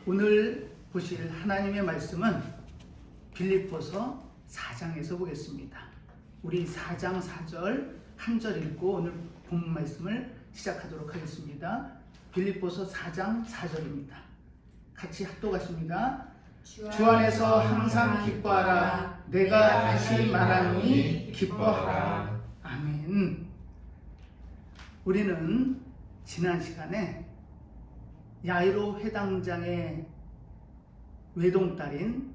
오늘 보실 하나님의 말씀은 빌립보서 4장에서 보겠습니다. 우리 4장 4절 한 절 읽고 오늘 본 말씀을 시작하도록 하겠습니다. 빌립보서 4장 4절입니다. 같이 합독하십니다. 주 안에서 항상 기뻐하라. 내가 다시 말하노니 기뻐하라. 아멘. 우리는 지난 시간에 야이로 회당장의 외동딸인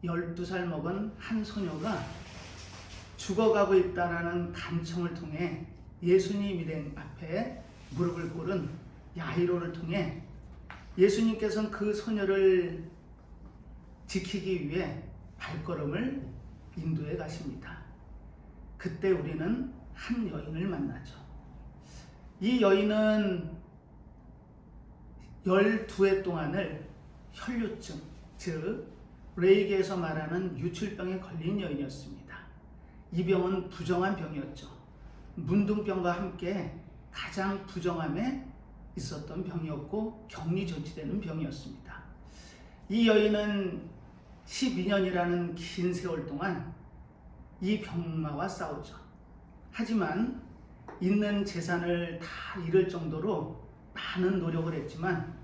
12살 먹은 한 소녀가 죽어가고 있다는 간청을 통해 예수님 일행 앞에 무릎을 꿇은 야이로를 통해 예수님께서는 그 소녀를 지키기 위해 발걸음을 인도해 가십니다. 그때 우리는 한 여인을 만나죠. 이 여인은 12해 동안을 혈류증, 즉 레이기에서 말하는 유출병에 걸린 여인이었습니다. 이 병은 부정한 병이었죠. 문둥병과 함께 가장 부정함에 있었던 병이었고 격리 조치되는 병이었습니다. 이 여인은 12년이라는 긴 세월 동안 이 병마와 싸우죠. 하지만 있는 재산을 다 잃을 정도로 많은 노력을 했지만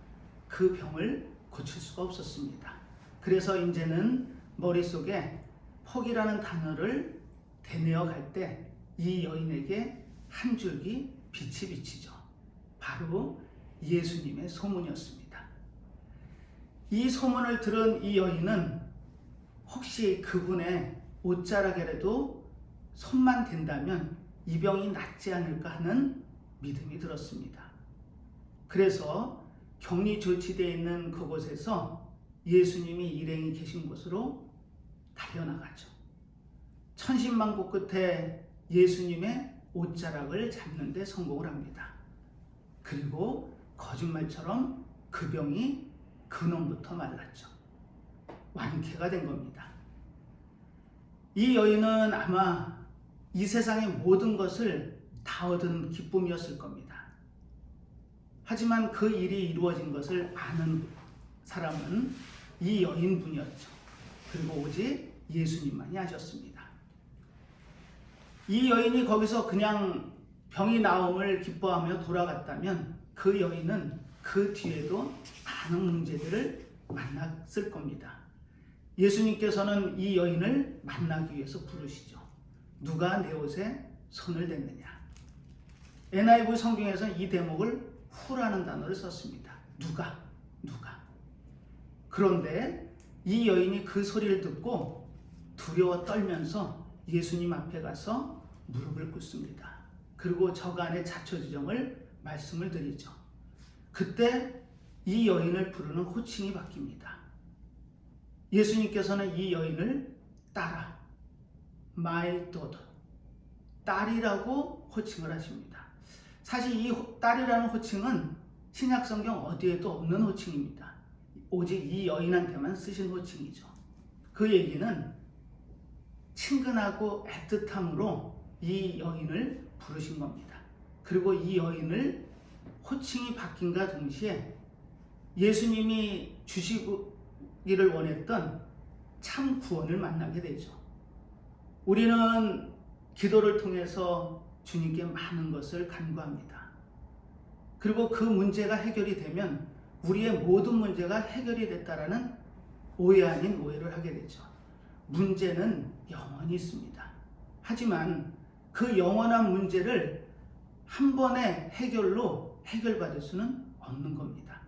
그 병을 고칠 수가 없었습니다. 그래서 이제는 머릿속에 포기라는 단어를 되뇌어 갈 때 이 여인에게 한 줄기 빛이 비치죠. 바로 예수님의 소문이었습니다. 이 소문을 들은 이 여인은 혹시 그분의 옷자락에라도 손만 댄다면 이 병이 낫지 않을까 하는 믿음이 들었습니다. 그래서 격리 조치되어 있는 그곳에서 예수님이 일행이 계신 곳으로 달려나가죠. 천신만고 끝에 예수님의 옷자락을 잡는 데 성공을 합니다. 그리고 거짓말처럼 그 병이 근원부터 말랐죠. 완쾌가 된 겁니다. 이 여인은 아마 이 세상의 모든 것을 다 얻은 기쁨이었을 겁니다. 하지만 그 일이 이루어진 것을 아는 사람은 이 여인분이었죠. 그리고 오직 예수님만이 아셨습니다. 이 여인이 거기서 그냥 병이 나옴을 기뻐하며 돌아갔다면 그 여인은 그 뒤에도 많은 문제들을 만났을 겁니다. 예수님께서는 이 여인을 만나기 위해서 부르시죠. 누가 내 옷에 손을 댔느냐. NIV 성경에서는 이 대목을 후라는 단어를 썼습니다. 누가. 그런데 이 여인이 그 소리를 듣고 두려워 떨면서 예수님 앞에 가서 무릎을 꿇습니다. 그리고 저간의 자초지정을 말씀을 드리죠. 그때 이 여인을 부르는 호칭이 바뀝니다. 예수님께서는 이 여인을 딸아, my daughter, 딸이라고 호칭을 하십니다. 사실 이 딸이라는 호칭은 신약성경 어디에도 없는 호칭입니다. 오직 이 여인한테만 쓰신 호칭이죠. 그 얘기는 친근하고 애틋함으로 이 여인을 부르신 겁니다. 그리고 이 여인을 호칭이 바뀐과 동시에 예수님이 주시기를 원했던 참 구원을 만나게 되죠. 우리는 기도를 통해서 주님께 많은 것을 간구합니다. 그리고 그 문제가 해결이 되면 우리의 모든 문제가 해결이 됐다라는 오해 아닌 오해를 하게 되죠. 문제는 영원히 있습니다. 하지만 그 영원한 문제를 한 번의 해결로 해결받을 수는 없는 겁니다.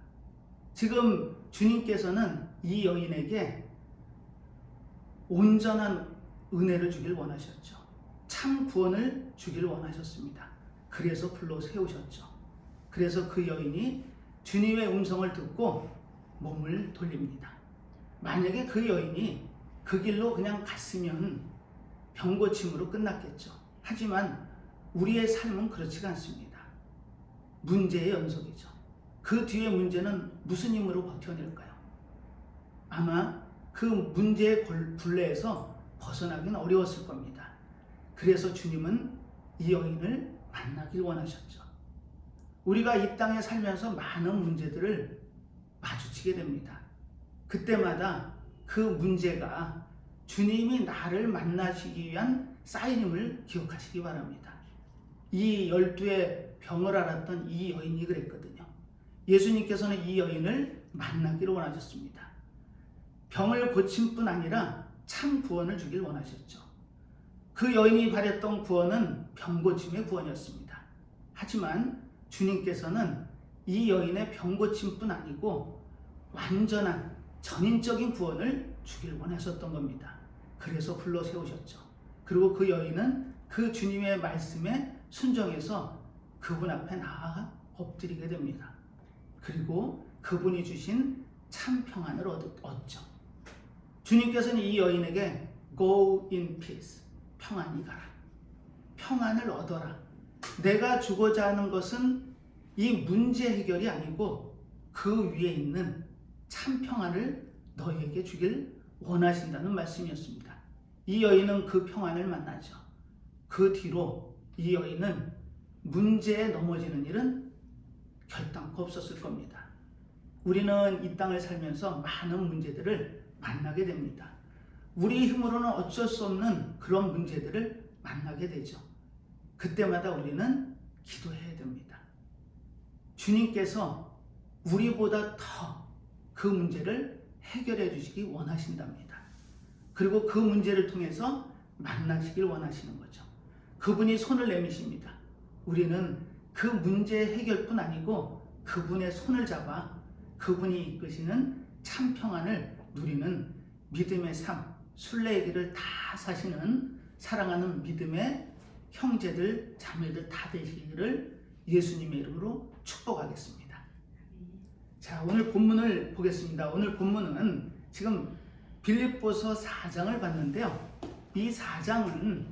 지금 주님께서는 이 여인에게 온전한 은혜를 주길 원하셨죠. 참 구원을 주길 원하셨습니다. 그래서 불러 세우셨죠. 그래서 그 여인이 주님의 음성을 듣고 몸을 돌립니다. 만약에 그 여인이 그 길로 그냥 갔으면 병고침으로 끝났겠죠. 하지만 우리의 삶은 그렇지가 않습니다. 문제의 연속이죠. 그 뒤에 문제는 무슨 힘으로 버텨낼까요? 아마 그 문제의 굴레에서 벗어나기는 어려웠을 겁니다. 그래서 주님은 이 여인을 만나길 원하셨죠. 우리가 이 땅에 살면서 많은 문제들을 마주치게 됩니다. 그때마다 그 문제가 주님이 나를 만나시기 위한 사인임을 기억하시기 바랍니다. 이 12의 병을 앓았던 이 여인이 그랬거든요. 예수님께서는 이 여인을 만나기를 원하셨습니다. 병을 고친 뿐 아니라 참 구원을 주길 원하셨죠. 그 여인이 바랬던 구원은 병 고침의 구원이었습니다. 하지만 주님께서는 이 여인의 병 고침 뿐 아니고 완전한 전인적인 구원을 주길 원하셨던 겁니다. 그래서 불러 세우셨죠. 그리고 그 여인은 그 주님의 말씀에 순종해서 그분 앞에 나아가 엎드리게 됩니다. 그리고 그분이 주신 참 평안을 얻죠. 주님께서는 이 여인에게 Go in peace, 평안히 가라, 평안을 얻어라. 내가 주고자 하는 것은 이 문제 해결이 아니고 그 위에 있는 참 평안을 너에게 주길 원하신다는 말씀이었습니다. 이 여인은 그 평안을 만나죠. 그 뒤로 이 여인은 문제에 넘어지는 일은 결단코 없었을 겁니다. 우리는 이 땅을 살면서 많은 문제들을 만나게 됩니다. 우리 힘으로는 어쩔 수 없는 그런 문제들을 만나게 되죠. 그때마다 우리는 기도해야 됩니다. 주님께서 우리보다 더 그 문제를 해결해 주시기 원하신답니다. 그리고 그 문제를 통해서 만나시길 원하시는 거죠. 그분이 손을 내미십니다. 우리는 그 문제 해결뿐 아니고 그분의 손을 잡아 그분이 이끄시는 참 평안을 누리는 믿음의 삶, 순례의 길을 다 사시는 사랑하는 믿음의 형제들, 자매들 다 되시기를 예수님의 이름으로 축복하겠습니다. 자, 오늘 본문을 보겠습니다. 오늘 본문은 지금 빌립보서 4장을 봤는데요. 이 4장은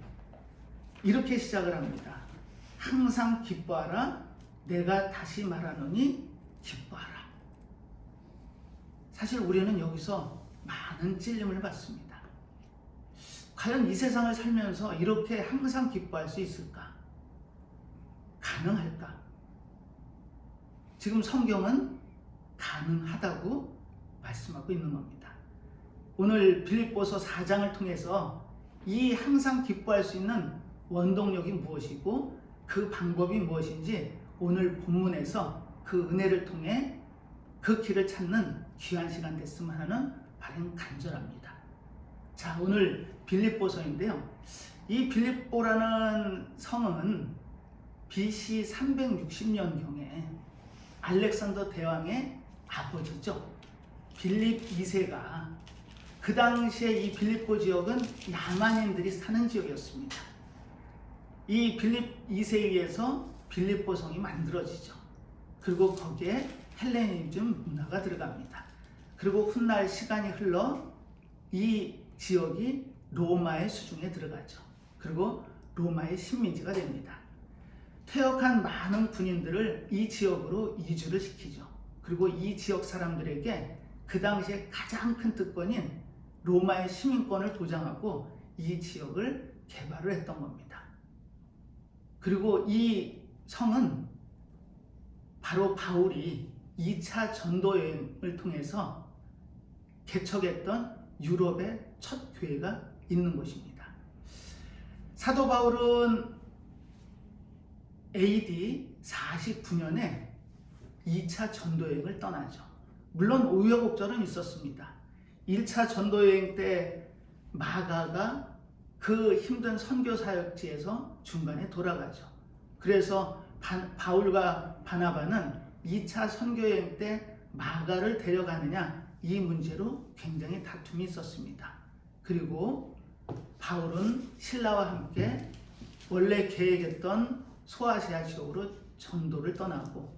이렇게 시작을 합니다. 항상 기뻐하라. 내가 다시 말하노니 기뻐하라. 사실 우리는 여기서 많은 찔림을 받습니다. 과연 이 세상을 살면서 이렇게 항상 기뻐할 수 있을까? 가능할까? 지금 성경은 가능하다고 말씀하고 있는 겁니다. 오늘 빌립보서 4장을 통해서 이 항상 기뻐할 수 있는 원동력이 무엇이고 그 방법이 무엇인지 오늘 본문에서 그 은혜를 통해 그 길을 찾는 귀한 시간 됐으면 하는 바람 간절합니다. 자, 오늘 빌립보서인데요. 이 빌립보라는 성은 BC 360년경에 알렉산더 대왕의 아버지죠. 빌립 2세가 그 당시에 이 빌립보 지역은 야만인들이 사는 지역이었습니다. 이 빌립 2세에 의해서 빌립보 성이 만들어지죠. 그리고 거기에 헬레니즘 문화가 들어갑니다. 그리고 훗날 시간이 흘러 이 지역이 로마의 수중에 들어가죠. 그리고 로마의 식민지가 됩니다. 퇴역한 많은 군인들을 이 지역으로 이주를 시키죠. 그리고 이 지역 사람들에게 그 당시에 가장 큰 특권인 로마의 시민권을 도장하고 이 지역을 개발을 했던 겁니다. 그리고 이 성은 바로 바울이 2차 전도 여행을 통해서 개척했던 유럽의 첫 교회가 있는 곳입니다. 사도 바울은 AD 49년에 2차 전도여행을 떠나죠. 물론 우여곡절은 있었습니다. 1차 전도여행 때 마가가 그 힘든 선교 사역지에서 중간에 돌아가죠. 그래서 바울과 바나바는 2차 선교여행 때 마가를 데려가느냐 이 문제로 굉장히 다툼이 있었습니다. 그리고 바울은 신라와 함께 원래 계획했던 소아시아 지역으로 전도를 떠나고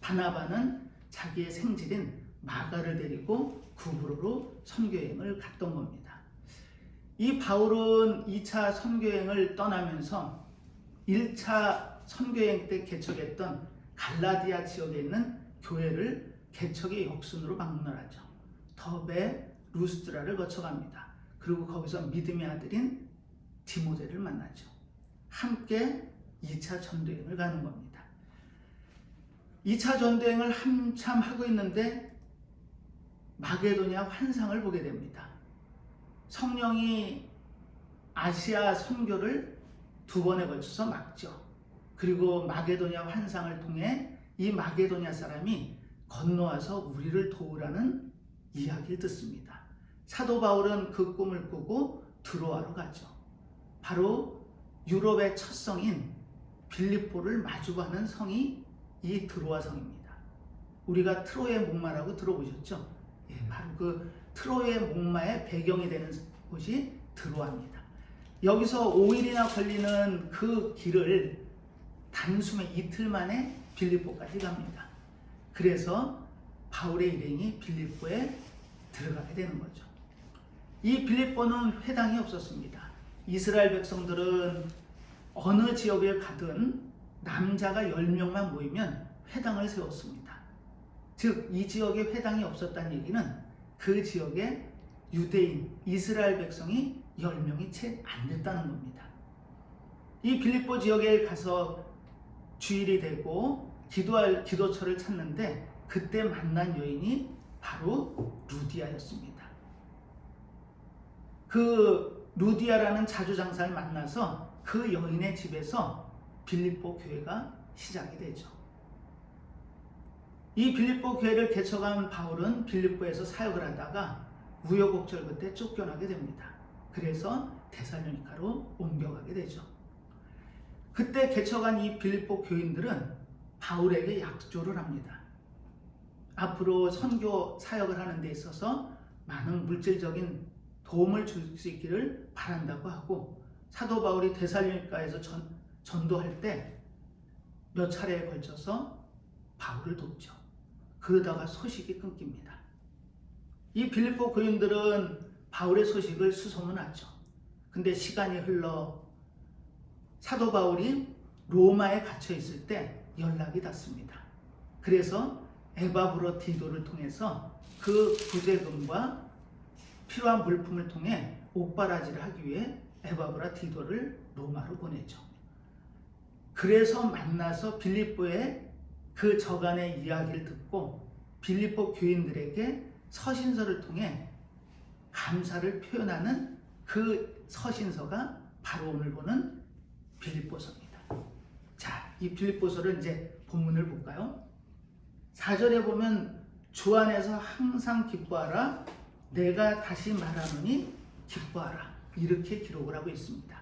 바나바는 자기의 생질인 마가를 데리고 구브로로 선교여행을 갔던 겁니다. 이 바울은 2차 선교여행을 떠나면서 1차 선교여행 때 개척했던 갈라디아 지역에 있는 교회를 개척의 역순으로 방문을 하죠. 더베 루스드라를 거쳐갑니다. 그리고 거기서 믿음의 아들인 디모데를 만나죠. 함께 2차 전도여행을 가는 겁니다. 2차 전도여행을 한참 하고 있는데 마게도냐 환상을 보게 됩니다. 성령이 아시아 선교를 2번에 걸쳐서 막죠. 그리고 마게도냐 환상을 통해 이 마게도냐 사람이 건너와서 우리를 도우라는 이야기를 듣습니다. 사도 바울은 그 꿈을 꾸고 드로아로 가죠. 바로 유럽의 첫 성인 빌립보를 마주하는 성이 이 드로아 성입니다. 우리가 트로이의 목마라고 들어보셨죠? 바로 그 트로이의 목마의 배경이 되는 곳이 드로아입니다. 여기서 5일이나 걸리는 그 길을 단숨에 이틀 만에 빌립보까지 갑니다. 그래서 바울의 일행이 빌립보에 들어가게 되는 거죠. 이 빌립보는 회당이 없었습니다. 이스라엘 백성들은 어느 지역에 가든 남자가 10명만 모이면 회당을 세웠습니다. 즉, 이 지역에 회당이 없었다는 얘기는 그 지역에 유대인, 이스라엘 백성이 10명이 채 안 됐다는 겁니다. 이 빌립보 지역에 가서 주일이 되고 기도처를 찾는데 그때 만난 여인이 바로 루디아였습니다. 그 루디아라는 자주장사를 만나서 그 여인의 집에서 빌립보 교회가 시작이 되죠. 이 빌립보 교회를 개척한 바울은 빌립보에서 사역을 하다가 우여곡절 끝에 쫓겨나게 됩니다. 그래서 데살로니가로 옮겨가게 되죠. 그때 개척한 이 빌립보 교인들은 바울에게 약조를 합니다. 앞으로 선교 사역을 하는 데 있어서 많은 물질적인 도움을 줄 수 있기를 바란다고 하고, 사도 바울이 데살로니가에서 전도할 때 몇 차례에 걸쳐서 바울을 돕죠. 그러다가 소식이 끊깁니다. 이 빌립보 교인들은 바울의 소식을 수소문하죠. 근데 시간이 흘러 사도 바울이 로마에 갇혀 있을 때 연락이 닿습니다. 그래서 에바브로 디도를 통해서 그 부재금과 필요한 물품을 통해 옥바라지를 하기 위해 에바브라 디도를 로마로 보내죠. 그래서 만나서 빌립보의 그 저간의 이야기를 듣고 빌립보 교인들에게 서신서를 통해 감사를 표현하는 그 서신서가 바로 오늘 보는 빌립보서입니다. 자, 이 빌립보서를 이제 본문을 볼까요? 4절에 보면 주 안에서 항상 기뻐하라, 내가 다시 말하노니 기뻐하라, 이렇게 기록을 하고 있습니다.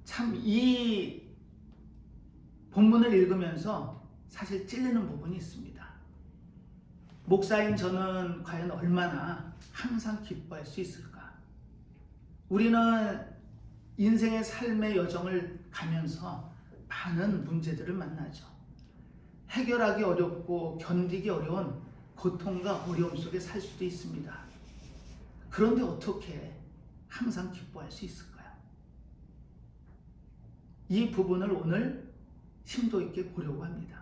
참 이 본문을 읽으면서 사실 찔리는 부분이 있습니다. 목사인 저는 과연 얼마나 항상 기뻐할 수 있을까? 우리는 인생의 삶의 여정을 가면서 많은 문제들을 만나죠. 해결하기 어렵고 견디기 어려운 고통과 어려움 속에 살 수도 있습니다. 그런데 어떻게 항상 기뻐할 수 있을까요? 이 부분을 오늘 심도 있게 보려고 합니다.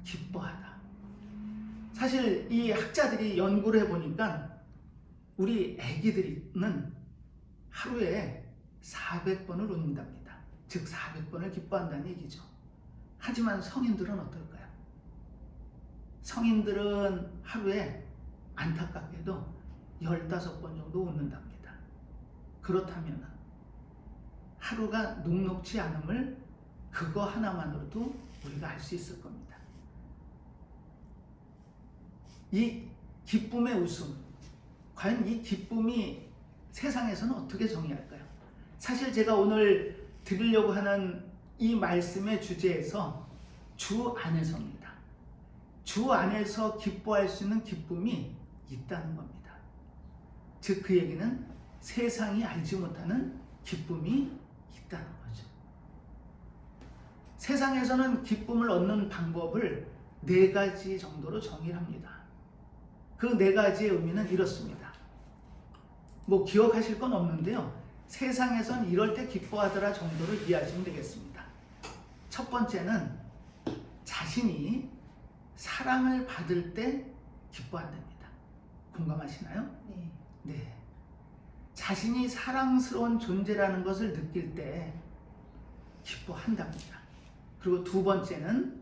기뻐하다. 사실 이 학자들이 연구를 해보니까 우리 애기들은 하루에 400번을 웃는답니다. 즉 400번을 기뻐한다는 얘기죠. 하지만 성인들은 어떨까요? 성인들은 하루에 안타깝게도 15번 정도 웃는답니다. 그렇다면 하루가 녹록지 않음을 그거 하나만으로도 우리가 알 수 있을 겁니다. 이 기쁨의 웃음, 과연 이 기쁨이 세상에서는 어떻게 정의할까요? 사실 제가 오늘 드리려고 하는 이 말씀의 주제에서 주 안에서입니다. 주 안에서 기뻐할 수 있는 기쁨이 있다는 겁니다. 즉 그 얘기는 세상이 알지 못하는 기쁨이 있다는 거죠. 세상에서는 기쁨을 얻는 방법을 4가지 정도로 정의합니다. 그 4가지의 의미는 이렇습니다. 뭐 기억하실 건 없는데요. 세상에선 이럴 때 기뻐하더라 정도로 이해하시면 되겠습니다. 첫 번째는 자신이 사랑을 받을 때 기뻐한답니다. 공감하시나요? 네. 자신이 사랑스러운 존재라는 것을 느낄 때 기뻐한답니다. 그리고 2번째는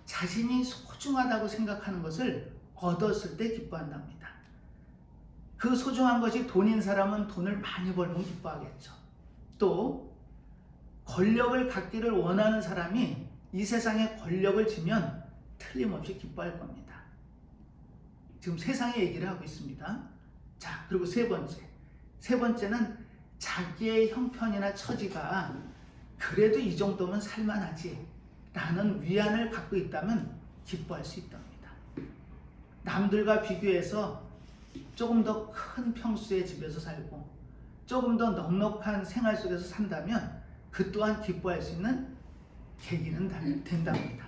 자신이 소중하다고 생각하는 것을 얻었을 때 기뻐한답니다. 그 소중한 것이 돈인 사람은 돈을 많이 벌면 기뻐하겠죠. 또 권력을 갖기를 원하는 사람이 이 세상에 권력을 지면 틀림없이 기뻐할 겁니다. 지금 세상의 얘기를 하고 있습니다. 자, 그리고 세 번째는 자기의 형편이나 처지가 그래도 이 정도면 살만하지 라는 위안을 갖고 있다면 기뻐할 수 있답니다. 남들과 비교해서 조금 더 큰 평수의 집에서 살고 조금 더 넉넉한 생활 속에서 산다면 그 또한 기뻐할 수 있는 계기는 된답니다.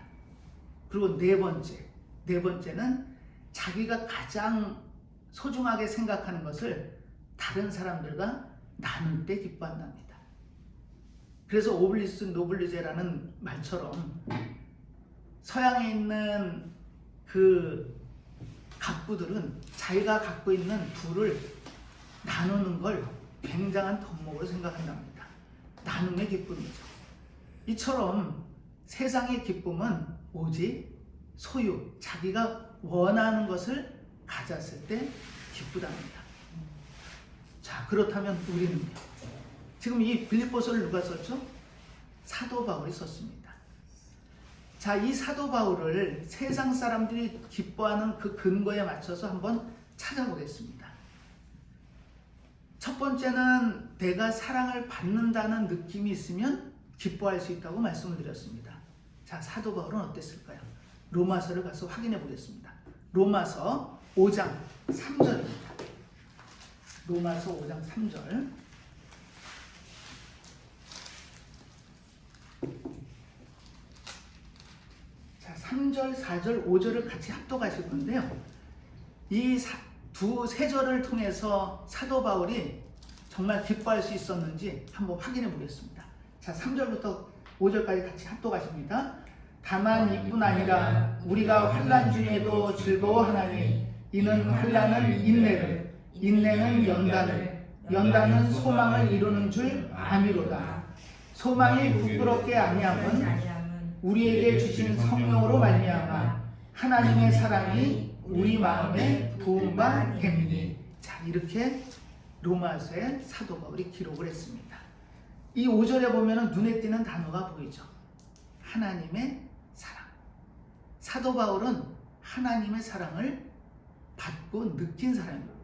그리고 네 번째는 자기가 가장 소중하게 생각하는 것을 다른 사람들과 나눌 때 기뻐한답니다. 그래서 오블리스 노블리제라는 말처럼 서양에 있는 그 갑부들은 자기가 갖고 있는 부를 나누는 걸 굉장한 덕목으로 생각한답니다. 나눔의 기쁨이죠. 이처럼 세상의 기쁨은 오직 소유, 자기가 원하는 것을 가졌을 때 기쁘답니다. 자, 그렇다면 우리는요? 지금 이 빌립보서를 누가 썼죠? 사도 바울이 썼습니다. 자, 이 사도 바울을 세상 사람들이 기뻐하는 그 근거에 맞춰서 한번 찾아보겠습니다. 첫 번째는 내가 사랑을 받는다는 느낌이 있으면 기뻐할 수 있다고 말씀을 드렸습니다. 자, 사도 바울은 어땠을까요? 로마서를 가서 확인해 보겠습니다. 로마서 5장 3절입니다. 로마서 5장 3절. 자, 3절, 4절, 5절을 같이 합독하실 건데요. 이 세 절을 통해서 사도 바울이 정말 기뻐할 수 있었는지 한번 확인해 보겠습니다. 자, 3절부터 5절까지 같이 합독하십니다. 다만 이뿐 아니라 우리가 환난 중에도 즐거워하나니 이는 환난은 인내를, 인내는 연단을, 연단은 소망을 이루는 줄 아미로다. 소망이 부끄럽게 아니함은 우리에게 주신 성령으로 말미암아 하나님의 사랑이 우리 마음에 부은 바 됨이니. 자, 이렇게 로마서에 사도 바울이 기록을 했습니다. 이 5절에 보면 눈에 띄는 단어가 보이죠. 하나님의 사랑. 사도 바울은 하나님의 사랑을 받고 느낀 사람입니다.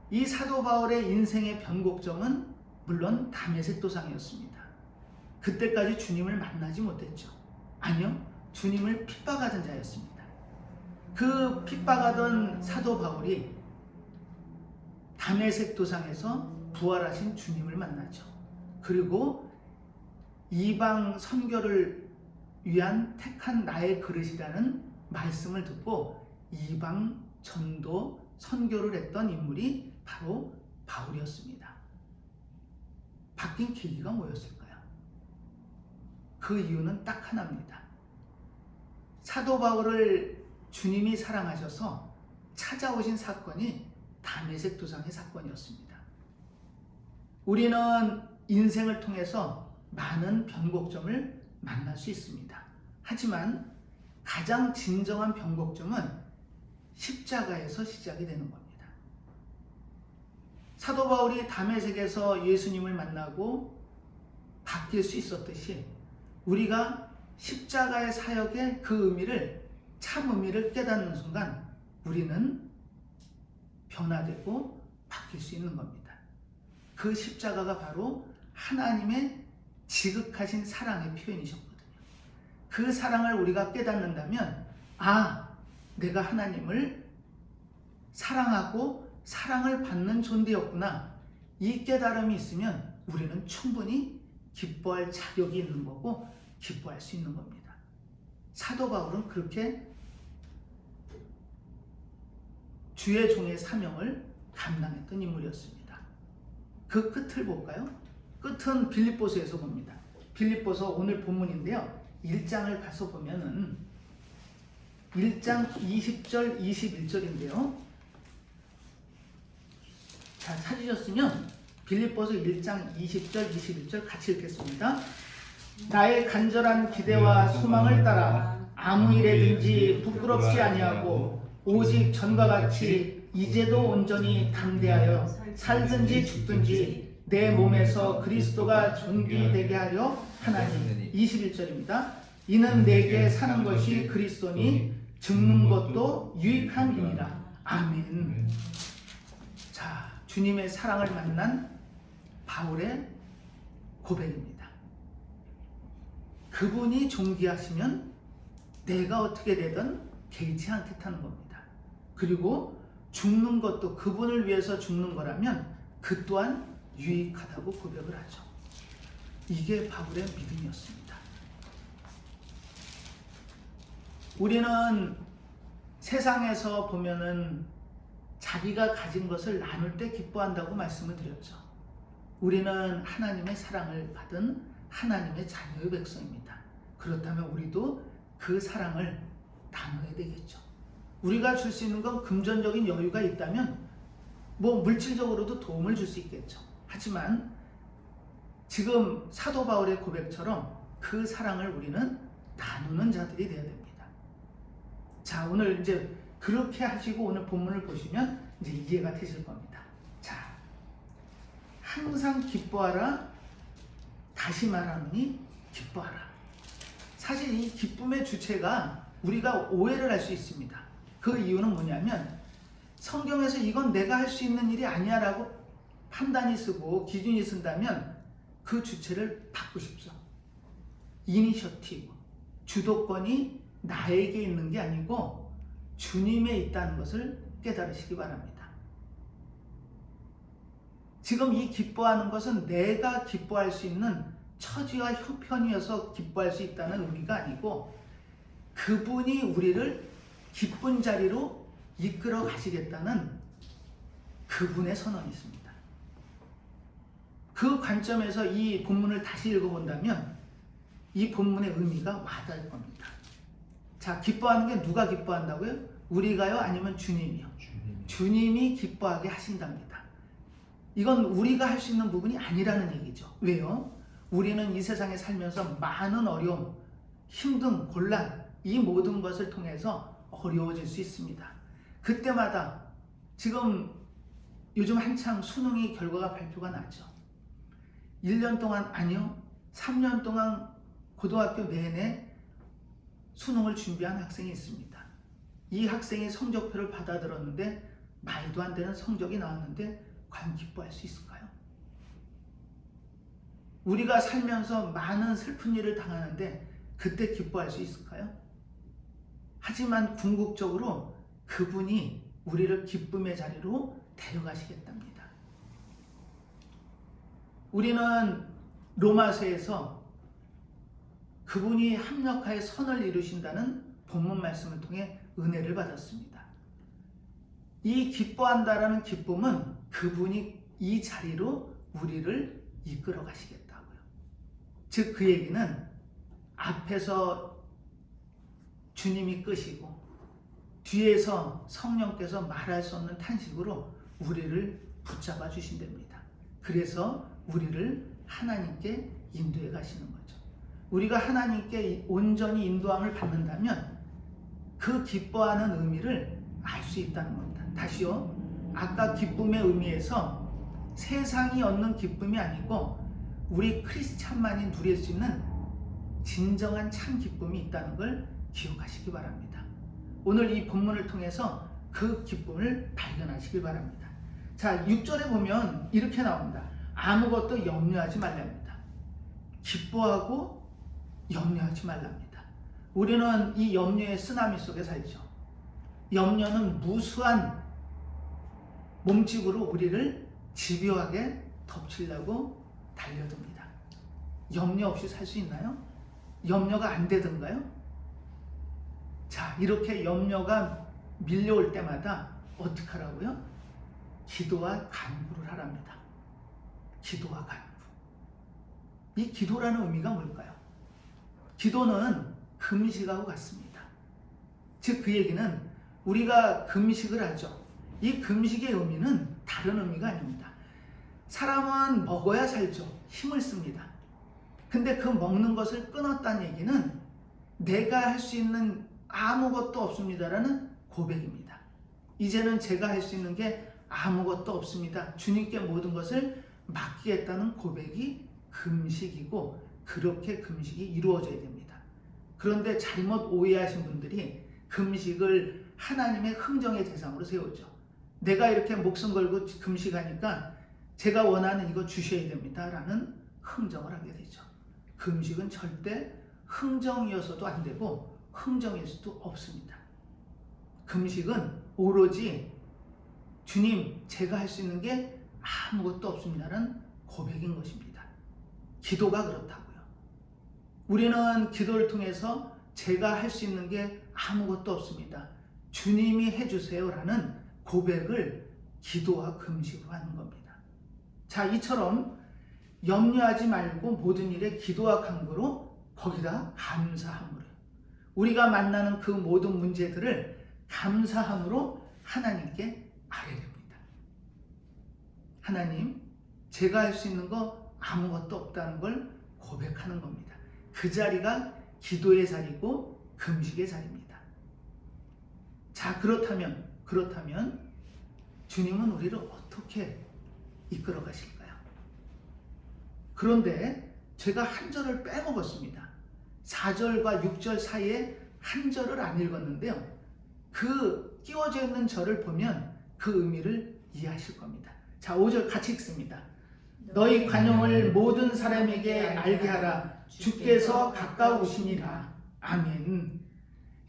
이 사도 바울의 인생의 변곡점은 물론 다메섹 도상이었습니다. 그때까지 주님을 만나지 못했죠. 아니요, 주님을 핍박하던 자였습니다. 그 핍박하던 사도 바울이 다메섹 도상에서 부활하신 주님을 만나죠. 그리고 이방 선교를 위한 택한 나의 그릇이라는 말씀을 듣고 이방 전도 선교를 했던 인물이 바로 바울이었습니다. 바뀐 계기가 뭐였을까요? 그 이유는 딱 하나입니다. 사도 바울을 주님이 사랑하셔서 찾아오신 사건이 다메섹 도상의 사건이었습니다. 우리는 인생을 통해서 많은 변곡점을 만날 수 있습니다. 하지만 가장 진정한 변곡점은 십자가에서 시작이 되는 겁니다. 사도 바울이 다메섹에서 예수님을 만나고 바뀔 수 있었듯이 우리가 십자가의 사역의 그 의미를, 참 의미를 깨닫는 순간 우리는 변화되고 바뀔 수 있는 겁니다. 그 십자가가 바로 하나님의 지극하신 사랑의 표현이셨거든요. 그 사랑을 우리가 깨닫는다면, 아, 내가 하나님을 사랑하고 사랑을 받는 존재였구나. 이 깨달음이 있으면 우리는 충분히 기뻐할 자격이 있는 거고 기뻐할 수 있는 겁니다. 사도 바울은 그렇게 주의 종의 사명을 감당했던 인물이었습니다. 그 끝을 볼까요? 끝은 빌립보서에서 봅니다. 빌립보서 오늘 본문인데요. 1장을 가서 보면은 1장 20절 21절인데요. 자, 찾으셨으면 빌립보서 1장 20절 21절 같이 읽겠습니다. 나의 간절한 기대와 소망을 따라 아무 일에든지 부끄럽지 아니하고 오직 전과 같이 이제도 온전히 담대하여 살든지 죽든지 내 몸에서 그리스도가 존귀되게 하려 하나니. 21절입니다. 이는 내게 사는 것이 그리스도니 죽는 것도 유익함이니라. 아멘. 자, 주님의 사랑을 만난 바울의 고백입니다. 그분이 존귀하시면 내가 어떻게 되든 개의치 않겠다는 겁니다. 그리고 죽는 것도 그분을 위해서 죽는 거라면 그 또한 유익하다고 고백을 하죠. 이게 바울의 믿음이었습니다. 우리는 세상에서 보면은 자기가 가진 것을 나눌 때 기뻐한다고 말씀을 드렸죠. 우리는 하나님의 사랑을 받은 하나님의 자녀의 백성입니다. 그렇다면 우리도 그 사랑을 나눠야 되겠죠. 우리가 줄 수 있는 건 금전적인 여유가 있다면 뭐 물질적으로도 도움을 줄 수 있겠죠. 하지만 지금 사도 바울의 고백처럼 그 사랑을 우리는 나누는 자들이 되어야 됩니다. 자, 오늘 이제 그렇게 하시고 오늘 본문을 보시면 이제 이해가 되실 겁니다. 자, 항상 기뻐하라. 다시 말하노니 기뻐하라. 사실 이 기쁨의 주체가 우리가 오해를 할 수 있습니다. 그 이유는 뭐냐면 성경에서 이건 내가 할 수 있는 일이 아니야 라고 판단이 쓰고 기준이 쓴다면 그 주체를 바꾸십시오. 이니셔티브, 주도권이 나에게 있는 게 아니고 주님에 있다는 것을 깨달으시기 바랍니다. 지금 이 기뻐하는 것은 내가 기뻐할 수 있는 처지와 형편이어서 기뻐할 수 있다는 의미가 아니고 그분이 우리를 기쁜 자리로 이끌어 가시겠다는 그분의 선언이 있습니다. 그 관점에서 이 본문을 다시 읽어본다면 이 본문의 의미가 와닿을 겁니다. 자, 기뻐하는 게 누가 기뻐한다고요? 우리가요? 아니면 주님이요? 주님이 기뻐하게 하신답니다. 이건 우리가 할 수 있는 부분이 아니라는 얘기죠. 왜요? 우리는 이 세상에 살면서 많은 어려움, 힘든 곤란, 이 모든 것을 통해서 어려워질 수 있습니다. 그때마다 지금 요즘 한창 수능이 결과가 발표가 나죠. 1년 동안 아니요, 3년 동안 고등학교 내내 수능을 준비한 학생이 있습니다. 이 학생이 성적표를 받아들었는데 말도 안 되는 성적이 나왔는데 과연 기뻐할 수 있을까요? 우리가 살면서 많은 슬픈 일을 당하는데 그때 기뻐할 수 있을까요? 하지만 궁극적으로 그분이 우리를 기쁨의 자리로 데려가시겠답니다. 우리는 로마서에서 그분이 합력하여 선을 이루신다는 본문 말씀을 통해 은혜를 받았습니다. 이 기뻐한다라는 기쁨은 그분이 이 자리로 우리를 이끌어 가시겠다고요. 즉 그 얘기는 앞에서 주님이 끄시고 뒤에서 성령께서 말할 수 없는 탄식으로 우리를 붙잡아 주신답니다. 그래서 우리를 하나님께 인도해 가시는 거죠. 우리가 하나님께 온전히 인도함을 받는다면 그 기뻐하는 의미를 알 수 있다는 겁니다. 다시요, 아까 기쁨의 의미에서 세상이 얻는 기쁨이 아니고 우리 크리스찬만이 누릴 수 있는 진정한 참 기쁨이 있다는 걸 기억하시기 바랍니다. 오늘 이 본문을 통해서 그 기쁨을 발견하시길 바랍니다. 자, 6절에 보면 이렇게 나옵니다. 아무것도 염려하지 말랍니다. 기뻐하고 염려하지 말랍니다. 우리는 이 염려의 쓰나미 속에 살죠. 염려는 무수한 몸집으로 우리를 집요하게 덮치려고 달려듭니다. 염려 없이 살 수 있나요? 염려가 안 되던가요? 자, 이렇게 염려가 밀려올 때마다 어떻게 하라고요? 기도와 간구를 하랍니다. 기도와 간구. 이 기도라는 의미가 뭘까요? 기도는 금식하고 같습니다. 즉 그 얘기는 우리가 금식을 하죠. 이 금식의 의미는 다른 의미가 아닙니다. 사람은 먹어야 살죠. 힘을 씁니다. 근데 그 먹는 것을 끊었다는 얘기는 내가 할 수 있는 아무것도 없습니다라는 고백입니다. 이제는 제가 할 수 있는 게 아무것도 없습니다. 주님께 모든 것을 맡기겠다는 고백이 금식이고, 그렇게 금식이 이루어져야 됩니다. 그런데 잘못 오해하신 분들이 금식을 하나님의 흥정의 대상으로 세우죠. 내가 이렇게 목숨 걸고 금식하니까 제가 원하는 이거 주셔야 됩니다 라는 흥정을 하게 되죠. 금식은 절대 흥정이어서도 안 되고 흥정일 수도 없습니다. 금식은 오로지 주님, 제가 할 수 있는 게 아무것도 없습니다라는 고백인 것입니다. 기도가 그렇다고요. 우리는 기도를 통해서 제가 할 수 있는 게 아무것도 없습니다, 주님이 해주세요라는 고백을 기도와 금식으로 하는 겁니다. 자, 이처럼 염려하지 말고 모든 일에 기도와 간구로, 거기다 감사함으로, 우리가 만나는 그 모든 문제들을 감사함으로 하나님께 아뢰야 됩니다. 하나님, 제가 할 수 있는 거 아무것도 없다는 걸 고백하는 겁니다. 그 자리가 기도의 자리고 금식의 자리입니다. 자, 그렇다면 주님은 우리를 어떻게 이끌어 가실까요? 그런데 제가 한 절을 빼먹었습니다. 4절과 6절 사이에 한 절을 안 읽었는데요, 그 끼워져 있는 절을 보면 그 의미를 이해하실 겁니다. 자, 5절 같이 읽습니다. 너희 관용을 모든 사람에게 알게 하라. 주께서 가까우시니라. 아멘.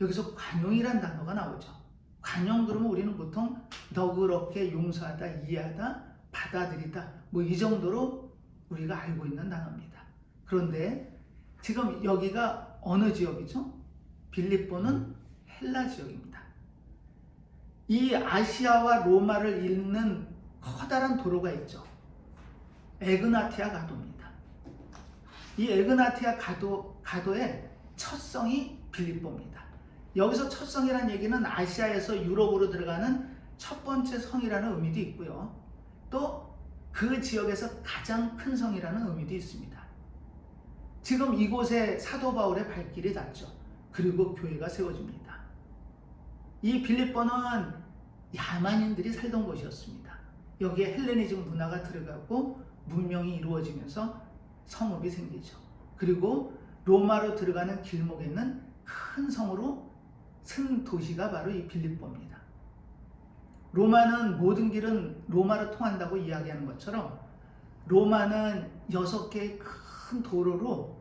여기서 관용이란 단어가 나오죠. 관용 그러면 우리는 보통 너그럽게 용서하다, 이해하다, 받아들이다, 뭐 이 정도로 우리가 알고 있는 단어입니다. 그런데 지금 여기가 어느 지역이죠? 빌립보는 헬라 지역입니다. 이 아시아와 로마를 잇는 커다란 도로가 있죠. 에그나티아 가도입니다. 이 에그나티아 가도의 첫 성이 빌립보입니다. 여기서 첫 성이라는 얘기는 아시아에서 유럽으로 들어가는 첫 번째 성이라는 의미도 있고요, 또 그 지역에서 가장 큰 성이라는 의미도 있습니다. 지금 이곳에 사도 바울의 발길이 닿죠. 그리고 교회가 세워집니다. 이 빌립보는 야만인들이 살던 곳이었습니다. 여기에 헬레니즘 문화가 들어가고 문명이 이루어지면서 성읍이 생기죠. 그리고 로마로 들어가는 길목에 있는 큰 성으로 쓴 도시가 바로 이 빌립보입니다. 로마는 모든 길은 로마로 통한다고 이야기하는 것처럼 로마는 6개의 큰 도로로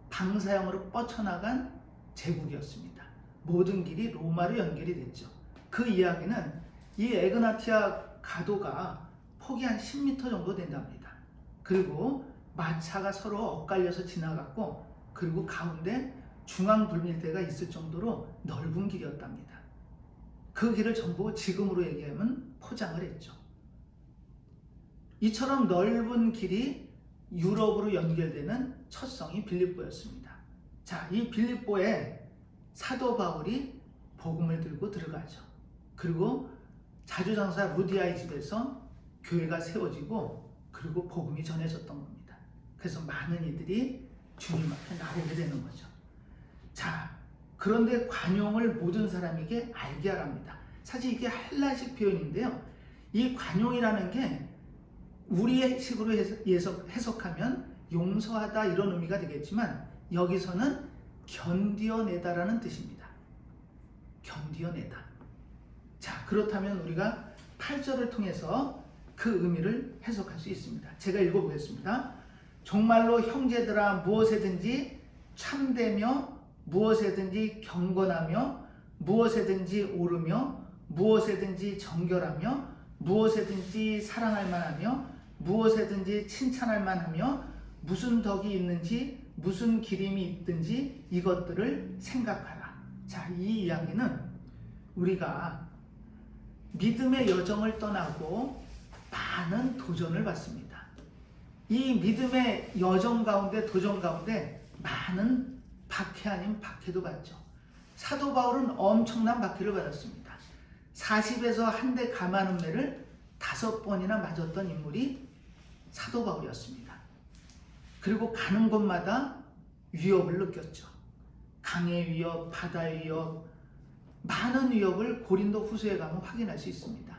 방사형으로 뻗쳐나간 제국이었습니다. 모든 길이 로마로 연결이 됐죠. 그 이야기는 이 에그나티아 가도가 폭이 한 10m 정도 된답니다. 그리고 마차가 서로 엇갈려서 지나갔고, 그리고 가운데 중앙불밀대가 있을 정도로 넓은 길이었답니다. 그 길을 전부 지금으로 얘기하면 포장을 했죠. 이처럼 넓은 길이 유럽으로 연결되는 첫 성이 빌립보였습니다. 자, 이 빌립보에 사도 바울이 복음을 들고 들어가죠. 그리고 자주장사 루디아의 집에서 교회가 세워지고, 그리고 복음이 전해졌던 겁니다. 그래서 많은 이들이 주님 앞에 나오게 되는 거죠. 자, 그런데 관용을 모든 사람에게 알게 하랍니다. 사실 이게 헬라식 표현인데요, 이 관용이라는 게 우리의 식으로 해석하면 용서하다 이런 의미가 되겠지만, 여기서는 견디어내다라는 뜻입니다. 견디어내다. 자, 그렇다면 우리가 8절을 통해서 그 의미를 해석할 수 있습니다. 제가 읽어보겠습니다. 정말로 형제들아, 무엇에든지 참되며, 무엇에든지 경건하며, 무엇에든지 오르며, 무엇에든지 정결하며, 무엇에든지 사랑할 만하며, 무엇에든지 칭찬할 만하며, 무슨 덕이 있는지, 무슨 기림이 있든지 이것들을 생각하라. 자, 이 이야기는 우리가 믿음의 여정을 떠나고 많은 도전을 받습니다. 이 믿음의 여정 가운데, 도전 가운데 많은 박해 아닌 박해도 받죠. 사도 바울은 엄청난 박해를 받았습니다. 40에서 한 대 가만은매를 5번이나 맞았던 인물이 사도 바울이었습니다. 그리고 가는 곳마다 위협을 느꼈죠. 강의 위협, 바다의 위협, 많은 위협을 고린도 후서에 가면 확인할 수 있습니다.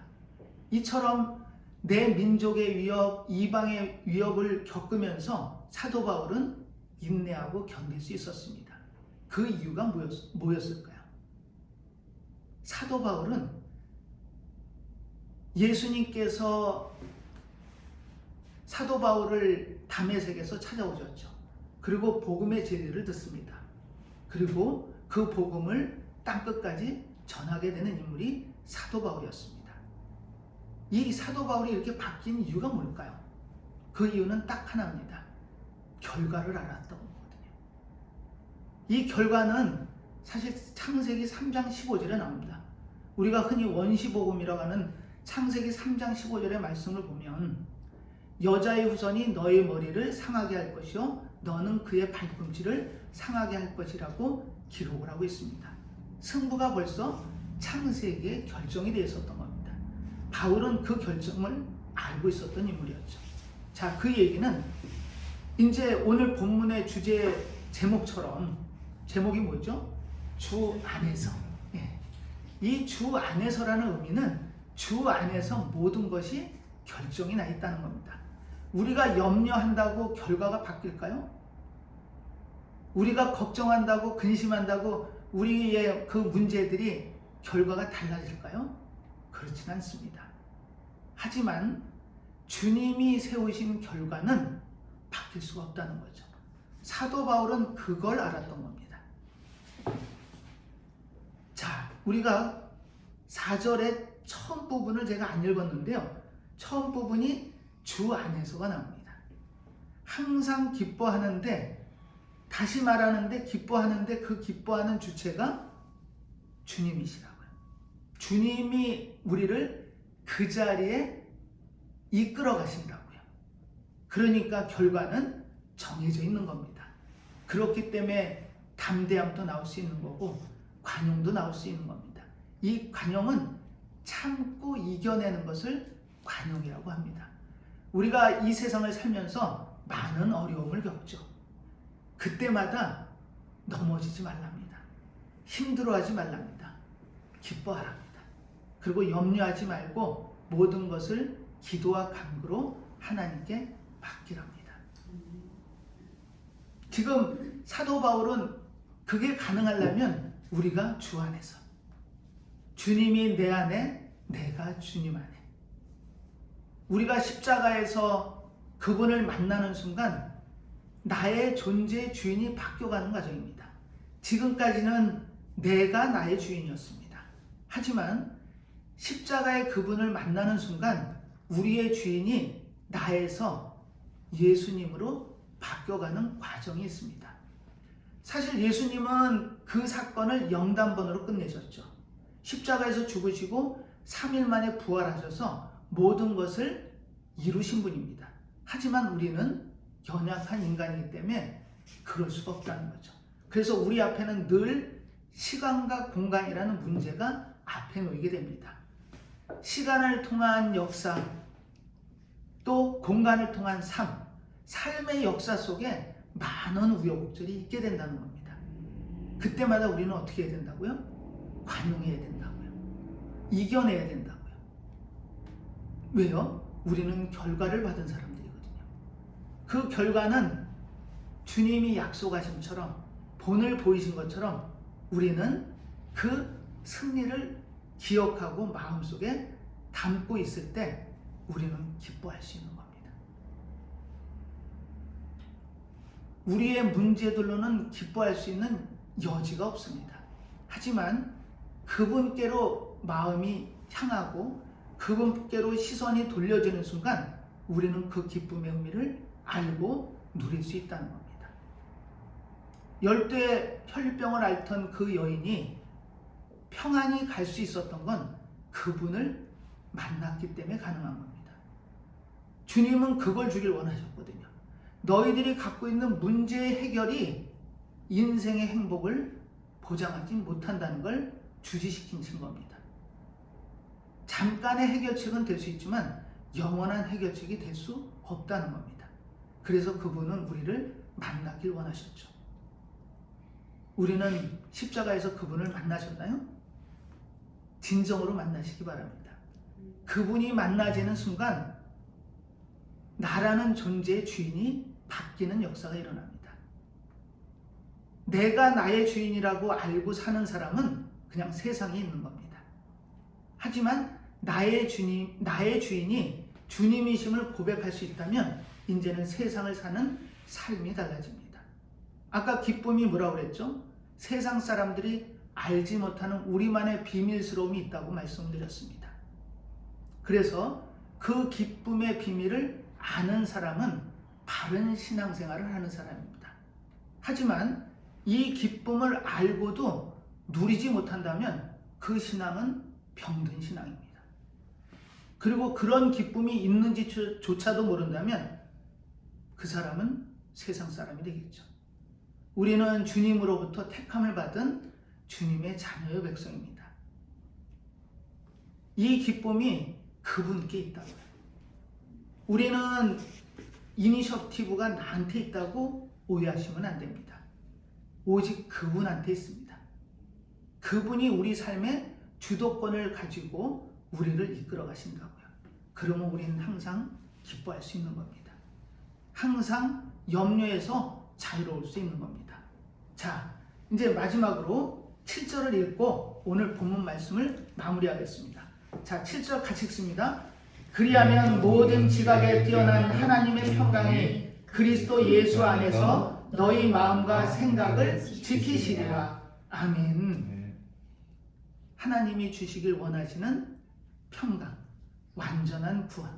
이처럼 내 민족의 위협, 이방의 위협을 겪으면서 사도 바울은 인내하고 견딜 수 있었습니다. 그 이유가 뭐였을까요? 사도 바울은 예수님께서 사도 바울을 다메섹에서 찾아오셨죠. 그리고 복음의 진리를 듣습니다. 그리고 그 복음을 땅끝까지 전하게 되는 인물이 사도 바울이었습니다. 이 사도 바울이 이렇게 바뀐 이유가 뭘까요? 그 이유는 딱 하나입니다. 결과를 알았던 거거든요. 이 결과는 사실 창세기 3장 15절에 나옵니다. 우리가 흔히 원시복음이라고 하는 창세기 3장 15절의 말씀을 보면 여자의 후손이 너의 머리를 상하게 할 것이요 너는 그의 발꿈치를 상하게 할 것이라고 기록을 하고 있습니다. 승부가 벌써 창세기에 결정이 되어 있었던 겁니다. 바울은 그 결정을 알고 있었던 인물이었죠. 자, 그 얘기는 이제 오늘 본문의 주제 제목처럼, 제목이 뭐죠? 주 안에서. 이 주 안에서라는 의미는 주 안에서 모든 것이 결정이 나 있다는 겁니다. 우리가 염려한다고 결과가 바뀔까요? 우리가 걱정한다고, 근심한다고 우리의 그 문제들이 결과가 달라질까요? 그렇진 않습니다. 하지만 주님이 세우신 결과는 바뀔 수가 없다는 거죠. 사도 바울은 그걸 알았던 겁니다. 자, 우리가 4절의 처음 부분을 제가 안 읽었는데요. 처음 부분이 주 안에서가 나옵니다. 항상 기뻐하는데, 다시 말하는데 기뻐하는데 그 기뻐하는 주체가 주님이시라고요. 주님이 우리를 그 자리에 이끌어 가신다고요. 그러니까 결과는 정해져 있는 겁니다. 그렇기 때문에 담대함도 나올 수 있는 거고 관용도 나올 수 있는 겁니다. 이 관용은 참고 이겨내는 것을 관용이라고 합니다. 우리가 이 세상을 살면서 많은 어려움을 겪죠. 그때마다 넘어지지 말랍니다. 힘들어하지 말랍니다. 기뻐하랍니다. 그리고 염려하지 말고 모든 것을 기도와 간구로 하나님께 맡기랍니다. 지금 사도 바울은 그게 가능하려면 우리가 주 안에서, 주님이 내 안에, 내가 주님 안에, 우리가 십자가에서 그분을 만나는 순간 나의 존재의 주인이 바뀌어가는 과정입니다. 지금까지는 내가 나의 주인이었습니다. 하지만 십자가의 그분을 만나는 순간 우리의 주인이 나에서 예수님으로 바뀌어가는 과정이 있습니다. 사실 예수님은 그 사건을 영단번으로 끝내셨죠. 십자가에서 죽으시고 3일 만에 부활하셔서 모든 것을 이루신 분입니다. 하지만 우리는 연약한 인간이기 때문에 그럴 수가 없다는 거죠. 그래서 우리 앞에는 늘 시간과 공간이라는 문제가 앞에 놓이게 됩니다. 시간을 통한 역사, 또 공간을 통한 삶, 삶의 역사 속에 많은 우여곡절이 있게 된다는 겁니다. 그때마다 우리는 어떻게 해야 된다고요? 관용해야 된다고요. 이겨내야 된다고요. 왜요? 우리는 결과를 받은 사람들이거든요. 그 결과는 주님이 약속하신처럼, 본을 보이신 것처럼 우리는 그 승리를 기억하고 마음속에 담고 있을 때 우리는 기뻐할 수 있는 겁니다. 우리의 문제들로는 기뻐할 수 있는 여지가 없습니다. 하지만 그분께로 마음이 향하고 그분께로 시선이 돌려지는 순간 우리는 그 기쁨의 의미를 알고 누릴 수 있다는 겁니다. 열두의 혈병을 앓던 그 여인이 평안히 갈 수 있었던 건 그분을 만났기 때문에 가능한 겁니다. 주님은 그걸 주길 원하셨거든요. 너희들이 갖고 있는 문제의 해결이 인생의 행복을 보장하지 못한다는 걸 주지시키신 겁니다. 잠깐의 해결책은 될 수 있지만 영원한 해결책이 될 수 없다는 겁니다. 그래서 그분은 우리를 만나길 원하셨죠. 우리는 십자가에서 그분을 만나셨나요? 진정으로 만나시기 바랍니다. 그분이 만나지는 순간 나라는 존재의 주인이 바뀌는 역사가 일어납니다. 내가 나의 주인이라고 알고 사는 사람은 그냥 세상에 있는 겁니다. 하지만 나의 주인이 주님이심을 고백할 수 있다면 이제는 세상을 사는 삶이 달라집니다. 아까 기쁨이 뭐라고 그랬죠? 세상 사람들이 알지 못하는 우리만의 비밀스러움이 있다고 말씀드렸습니다. 그래서 그 기쁨의 비밀을 아는 사람은 바른 신앙생활을 하는 사람입니다. 하지만 이 기쁨을 알고도 누리지 못한다면 그 신앙은 병든 신앙입니다. 그리고 그런 기쁨이 있는지조차도 모른다면 그 사람은 세상 사람이 되겠죠. 우리는 주님으로부터 택함을 받은 주님의 자녀의 백성입니다. 이 기쁨이 그분께 있다고요. 우리는 이니셔티브가 나한테 있다고 오해하시면 안 됩니다. 오직 그분한테 있습니다. 그분이 우리 삶의 주도권을 가지고 우리를 이끌어 가신다고요. 그러면 우리는 항상 기뻐할 수 있는 겁니다. 항상 염려에서 자유로울 수 있는 겁니다. 자, 이제 마지막으로 7절을 읽고 오늘 본문 말씀을 마무리하겠습니다. 자, 7절 같이 읽습니다. 그리하면 모든 지각에 뛰어난 하나님의 평강이 그리스도 예수 안에서 너희 마음과 생각을 지키시리라. 아멘. 하나님이 주시길 원하시는 평강, 완전한 구원.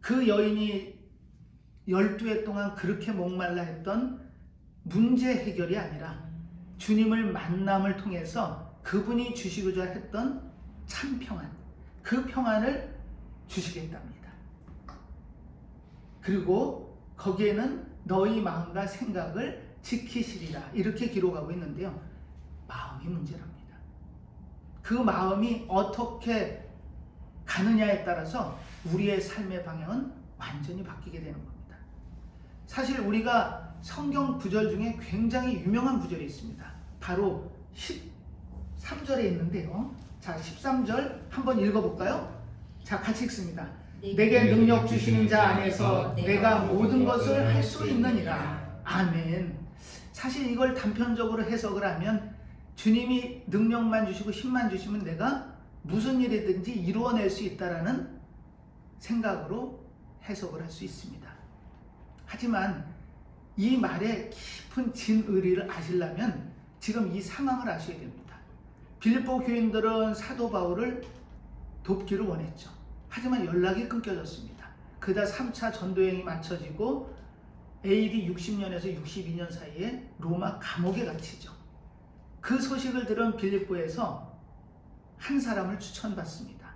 그 여인이 12해 동안 그렇게 목말라 했던 문제 해결이 아니라 주님을 만남을 통해서 그분이 주시고자 했던 참 평안, 그 평안을 주시겠답니다. 그리고 거기에는 너희 마음과 생각을 지키시리라 이렇게 기록하고 있는데요. 마음이 문제랍니다. 그 마음이 어떻게 가느냐에 따라서 우리의 삶의 방향은 완전히 바뀌게 되는 겁니다. 사실 우리가 성경 구절 중에 굉장히 유명한 구절이 있습니다. 바로 13절에 있는데요. 자, 13절 한번 읽어볼까요? 자, 같이 읽습니다. 내게 능력 주시는 자 안에서 내가 모든 것을 할 수 있느니라. 아멘. 사실 이걸 단편적으로 해석을 하면 주님이 능력만 주시고 힘만 주시면 내가 무슨 일이든지 이루어낼 수 있다라는 생각으로 해석을 할 수 있습니다. 하지만 이 말의 깊은 진의리를 아시려면 지금 이 상황을 아셔야 됩니다. 빌립보 교인들은 사도 바울을 돕기를 원했죠. 하지만 연락이 끊겨졌습니다. 그다 3차 전도여행이 마쳐지고 AD 60년에서 62년 사이에 로마 감옥에 갇히죠. 그 소식을 들은 빌립보에서 한 사람을 추천받습니다.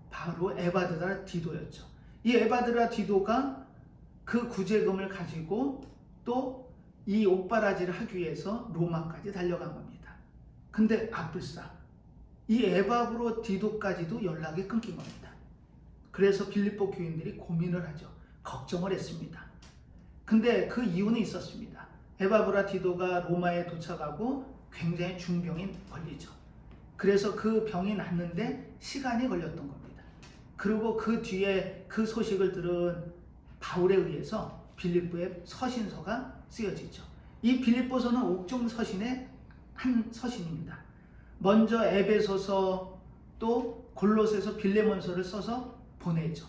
바로 에바드라 디도였죠. 이 에바드라 디도가 그 구제금을 가지고 또 이 옥바라지를 하기 위해서 로마까지 달려간 겁니다. 근데 아뿔싸 이 에바브로 디도까지도 연락이 끊긴 겁니다. 그래서 빌립보 교인들이 고민을 하죠. 걱정을 했습니다. 근데 그 이유는 있었습니다. 에바브라 디도가 로마에 도착하고 굉장히 중병이 걸리죠. 그래서 그 병이 낫는데 시간이 걸렸던 겁니다. 그리고 그 뒤에 그 소식을 들은 바울에 의해서 빌립보에 서신서가 쓰여지죠. 이 빌립보서는 옥중 서신의 한 서신입니다. 먼저 에베소서 또 골로새서 빌레몬서를 써서 보내죠.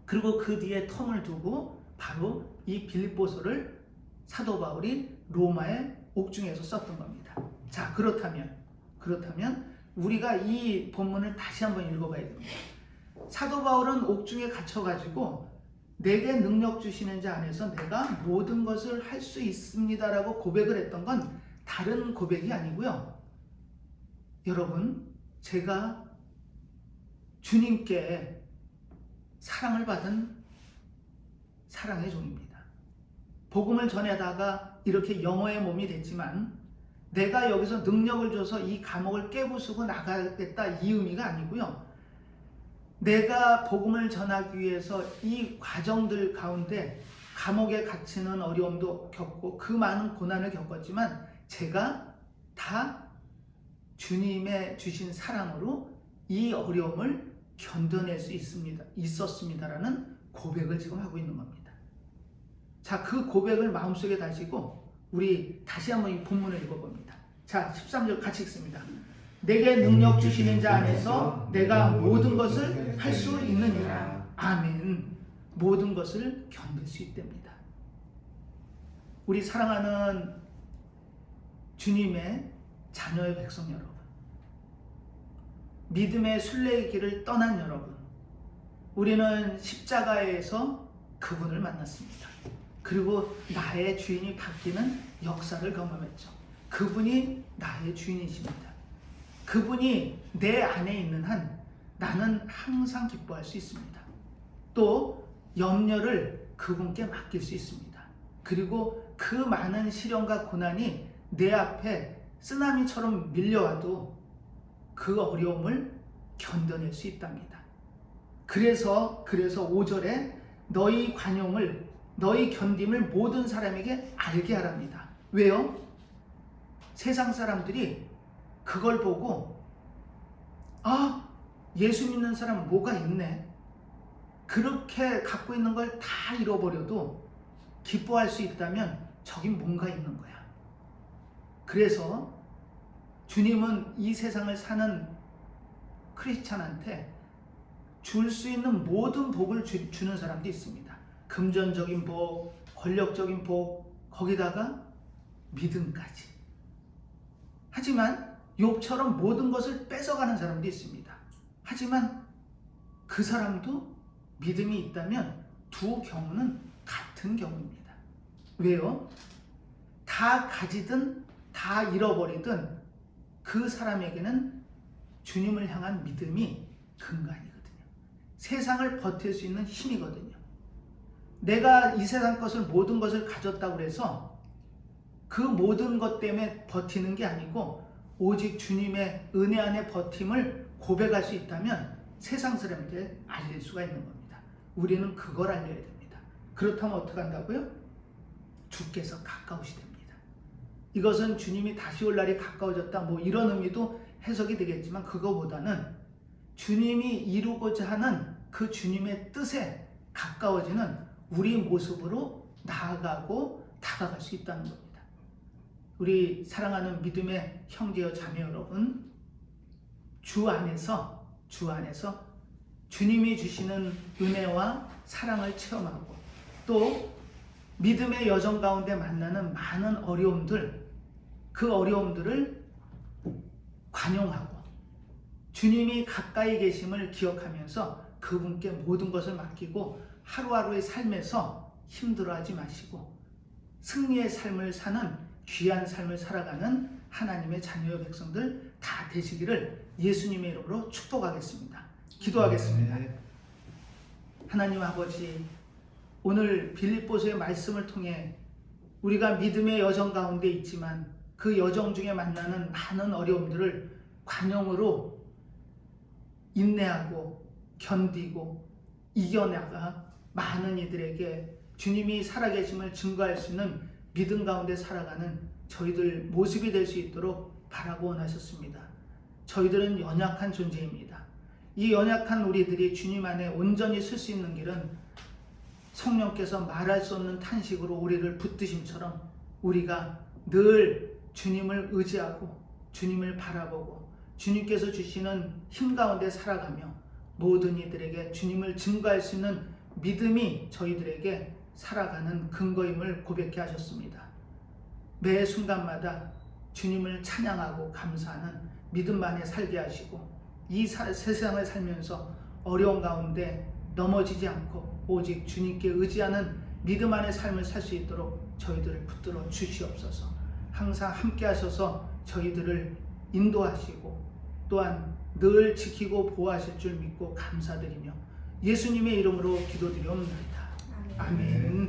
그리고 그 뒤에 텀을 두고 바로 이 빌립보서를 사도 바울이 로마의 옥중에서 썼던 겁니다. 자, 그렇다면 우리가 이 본문을 다시 한번 읽어봐야 됩니다. 사도 바울은 옥중에 갇혀가지고 내게 능력 주시는 자 안에서 내가 모든 것을 할 수 있습니다라고 고백을 했던 건 다른 고백이 아니고요. 여러분, 제가 주님께 사랑을 받은 사랑의 종입니다. 복음을 전하다가 이렇게 영어의 몸이 됐지만 내가 여기서 능력을 줘서 이 감옥을 깨부수고 나가겠다 이 의미가 아니고요. 내가 복음을 전하기 위해서 이 과정들 가운데 감옥에 갇히는 어려움도 겪고 그 많은 고난을 겪었지만 제가 다 주님의 주신 사랑으로 이 어려움을 견뎌낼 수 있었습니다라는 고백을 지금 하고 있는 겁니다. 자, 그 고백을 마음속에 다지고 우리 다시 한번 이 본문을 읽어봅니다. 자, 13절 같이 읽습니다. 내게 능력 주시는 자 안에서 내가 모든 것을 할 수 있느니라. 아멘. 모든 것을 견딜 수 있답니다. 우리 사랑하는 주님의 자녀의 백성 여러분, 믿음의 순례의 길을 떠난 여러분, 우리는 십자가에서 그분을 만났습니다. 그리고 나의 주인이 바뀌는 역사를 경험했죠. 그분이 나의 주인이십니다. 그분이 내 안에 있는 한 나는 항상 기뻐할 수 있습니다. 또 염려를 그분께 맡길 수 있습니다. 그리고 그 많은 시련과 고난이 내 앞에 쓰나미처럼 밀려와도 그 어려움을 견뎌낼 수 있답니다. 그래서 5절에 너희 관용을, 너희 견딤을 모든 사람에게 알게 하랍니다. 왜요? 세상 사람들이 그걸 보고 예수 믿는 사람 뭐가 있네, 그렇게 갖고 있는 걸 다 잃어버려도 기뻐할 수 있다면 저긴 뭔가 있는 거야. 그래서 주님은 이 세상을 사는 크리스찬한테 줄 수 있는 모든 복을 주는 사람도 있습니다. 금전적인 복, 권력적인 복, 거기다가 믿음까지. 하지만 욥처럼 모든 것을 뺏어가는 사람도 있습니다. 하지만 그 사람도 믿음이 있다면 두 경우는 같은 경우입니다. 왜요? 다 가지든 다 잃어버리든 그 사람에게는 주님을 향한 믿음이 근간이거든요. 세상을 버틸 수 있는 힘이거든요. 내가 이 세상 것을, 모든 것을 가졌다고 해서 그 모든 것 때문에 버티는 게 아니고 오직 주님의 은혜 안에 버팀을 고백할 수 있다면 세상 사람들에게 알릴 수가 있는 겁니다. 우리는 그걸 알려야 됩니다. 그렇다면 어떻게 한다고요? 주께서 가까우시답니다. 이것은 주님이 다시 올 날이 가까워졌다, 뭐 이런 의미도 해석이 되겠지만, 그거보다는 주님이 이루고자 하는 그 주님의 뜻에 가까워지는 우리 모습으로 나아가고 다가갈 수 있다는 겁니다. 우리 사랑하는 믿음의 형제여 자매 여러분, 주 안에서 주님이 주시는 은혜와 사랑을 체험하고 또 믿음의 여정 가운데 만나는 많은 어려움들, 그 어려움들을 관용하고 주님이 가까이 계심을 기억하면서 그분께 모든 것을 맡기고 하루하루의 삶에서 힘들어하지 마시고 승리의 삶을 사는 귀한 삶을 살아가는 하나님의 자녀의 백성들 다 되시기를 예수님의 이름으로 축복하겠습니다. 기도하겠습니다. 하나님 아버지, 오늘 빌립보서의 말씀을 통해 우리가 믿음의 여정 가운데 있지만 그 여정 중에 만나는 많은 어려움들을 관용으로 인내하고 견디고 이겨나가 많은 이들에게 주님이 살아계심을 증거할 수 있는 믿음 가운데 살아가는 저희들 모습이 될 수 있도록 바라고 원하셨습니다. 저희들은 연약한 존재입니다. 이 연약한 우리들이 주님 안에 온전히 설 수 있는 길은 성령께서 말할 수 없는 탄식으로 우리를 붙드심처럼 우리가 늘 주님을 의지하고 주님을 바라보고 주님께서 주시는 힘 가운데 살아가며 모든 이들에게 주님을 증거할 수 있는 믿음이 저희들에게 살아가는 근거임을 고백해 하셨습니다. 매 순간마다 주님을 찬양하고 감사하는 믿음 안에 살게 하시고 이 세상을 살면서 어려운 가운데 넘어지지 않고 오직 주님께 의지하는 믿음 안의 삶을 살 수 있도록 저희들을 붙들어 주시옵소서. 항상 함께 하셔서 저희들을 인도하시고 또한 늘 지키고 보호하실 줄 믿고 감사드리며 예수님의 이름으로 기도드리옵나이다. 아멘.